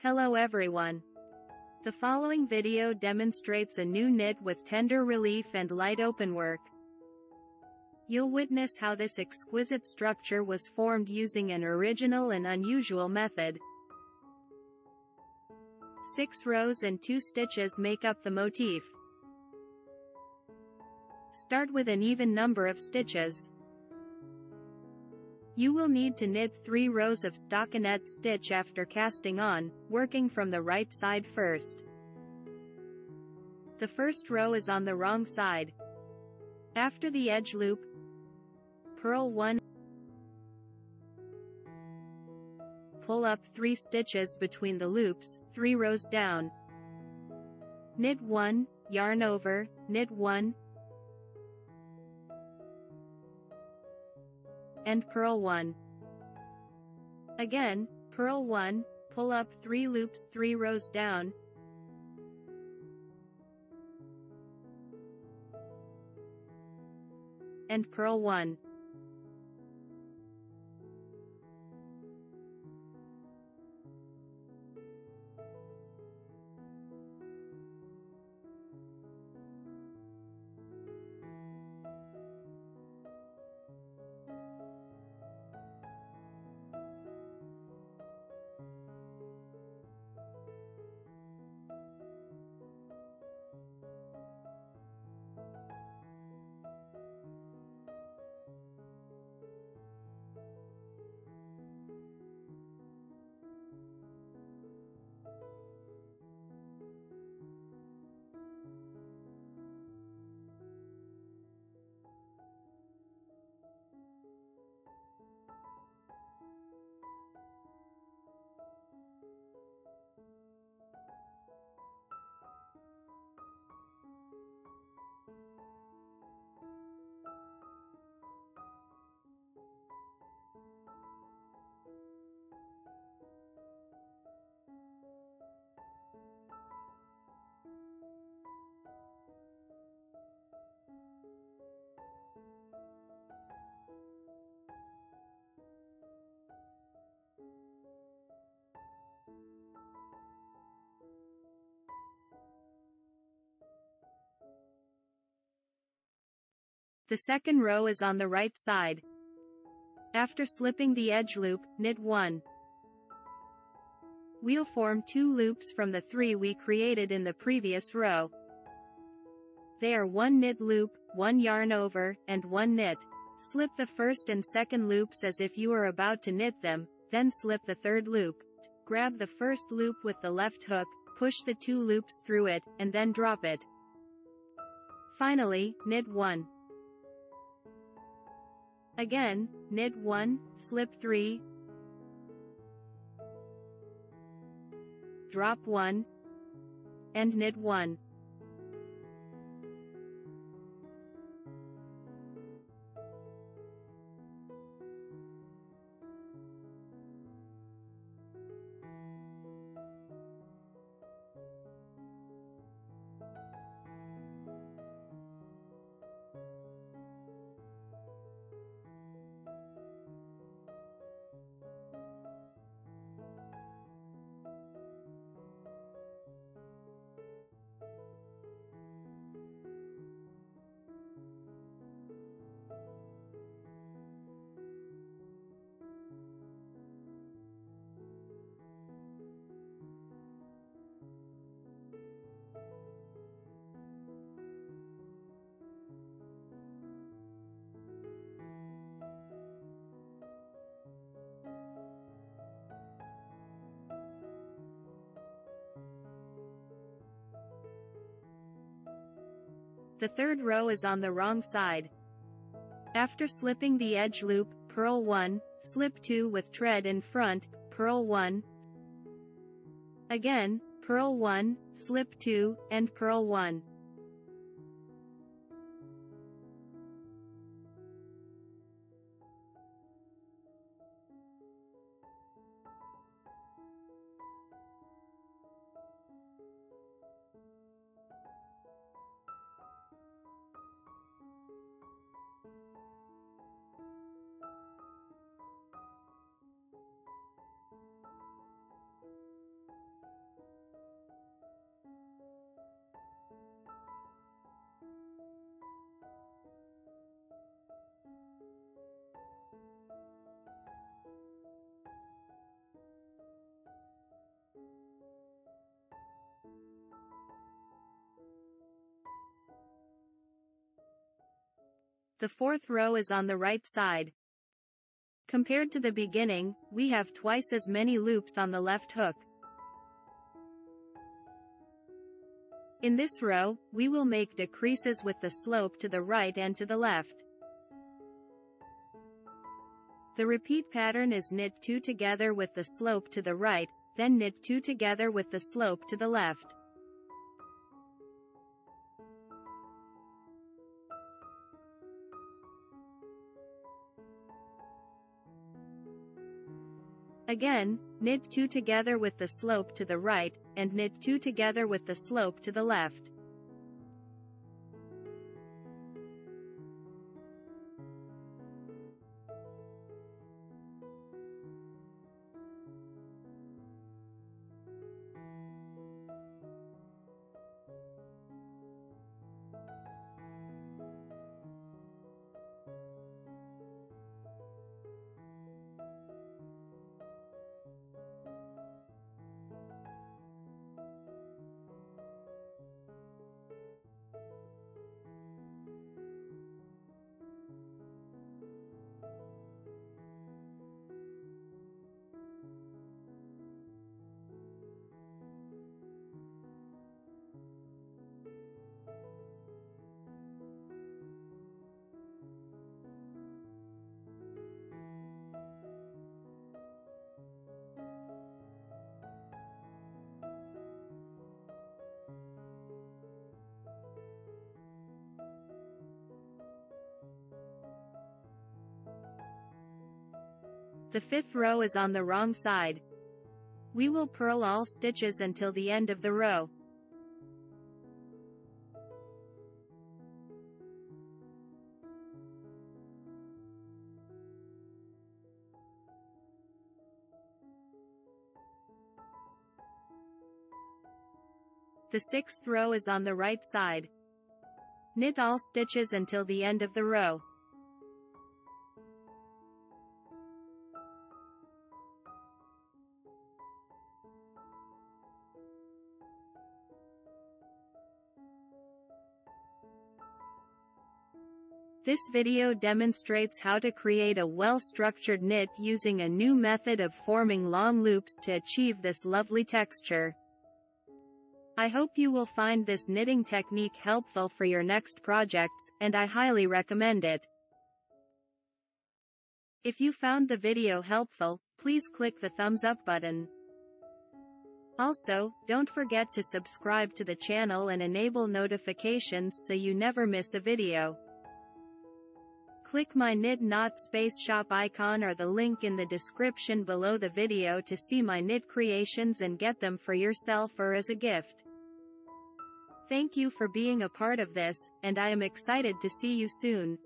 Hello everyone. The following video demonstrates a new knit with tender relief and light openwork. You'll witness how this exquisite structure was formed using an original and unusual method. 6 rows and 2 stitches make up the motif. Start with an even number of stitches. You will need to knit 3 rows of stockinette stitch after casting on, working from the right side first. The first row is on the wrong side. After the edge loop, purl 1, pull up 3 stitches between the loops, 3 rows down. Knit 1, yarn over, knit 1, and purl 1. Again, purl 1, pull up 3 loops 3 rows down, and purl 1. The second row is on the right side. After slipping the edge loop, knit 1. We'll form 2 loops from the 3 we created in the previous row. They are 1 knit loop, 1 yarn over, and 1 knit. Slip the first and second loops as if you were about to knit them, then slip the third loop. Grab the first loop with the left hook, push the 2 loops through it, and then drop it. Finally, knit 1. Again, knit 1, slip 3, drop 1, and knit 1. The third row is on the wrong side. After slipping the edge loop, purl 1, slip 2 with thread in front, purl 1. Again, purl 1, slip 2, and purl 1. The fourth row is on the right side. Compared to the beginning, we have twice as many loops on the left hook. In this row, we will make decreases with the slope to the right and to the left. The repeat pattern is knit 2 together with the slope to the right, then knit 2 together with the slope to the left. Again, knit 2 together with the slope to the right, and knit 2 together with the slope to the left. The fifth row is on the wrong side. We will purl all stitches until the end of the row. The sixth row is on the right side. Knit all stitches until the end of the row. This video demonstrates how to create a well-structured knit using a new method of forming long loops to achieve this lovely texture. I hope you will find this knitting technique helpful for your next projects, and I highly recommend it. If you found the video helpful, please click the thumbs up button. Also, don't forget to subscribe to the channel and enable notifications so you never miss a video. Click my Knit Knot Space Shop icon or the link in the description below the video to see my knit creations and get them for yourself or as a gift. Thank you for being a part of this, and I am excited to see you soon.